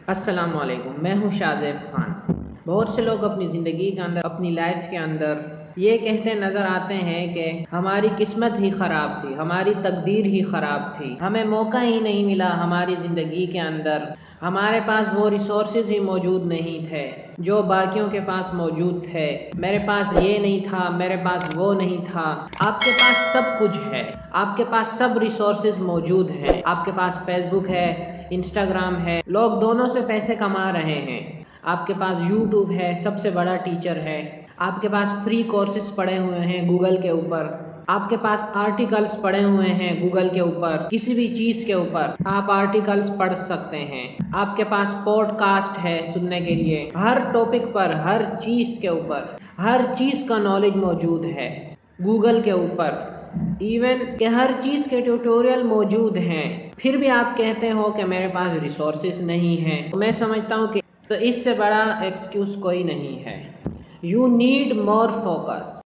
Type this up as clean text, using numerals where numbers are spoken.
अस्सलाम वालेकुम। मैं हूँ शाहज़ेब ख़ान। बहुत से लोग अपनी ज़िंदगी के अंदर, अपनी लाइफ के अंदर ये कहते नज़र आते हैं कि हमारी किस्मत ही ख़राब थी, हमारी तकदीर ही ख़राब थी, हमें मौका ही नहीं मिला हमारी ज़िंदगी के अंदर, हमारे पास वो रिसोर्सेज ही मौजूद नहीं थे जो बाकियों के पास मौजूद थे, मेरे पास ये नहीं था, मेरे पास वो नहीं था। आपके पास सब कुछ है, आपके पास सब रिसोर्सेज मौजूद हैं, आपके पास फेसबुक है, इंस्टाग्राम है, लोग दोनों से पैसे कमा रहे हैं। आपके पास यूट्यूब है, सबसे बड़ा टीचर है। आपके पास फ्री कोर्सेज पड़े हुए हैं गूगल के ऊपर। आपके पास आर्टिकल्स पड़े हुए हैं गूगल के ऊपर, किसी भी चीज़ के ऊपर आप आर्टिकल्स पढ़ सकते हैं। आपके पास पॉडकास्ट है सुनने के लिए, हर टॉपिक पर, हर चीज़ के ऊपर, हर चीज़ का नॉलेज मौजूद है गूगल के ऊपर। इवन के हर चीज़ के ट्यूटोरियल मौजूद हैं, फिर भी आप कहते हो कि मेरे पास रिसोर्सेज नहीं हैं। तो मैं समझता हूँ कि तो इससे बड़ा एक्सक्यूज़ कोई नहीं है। You need more focus.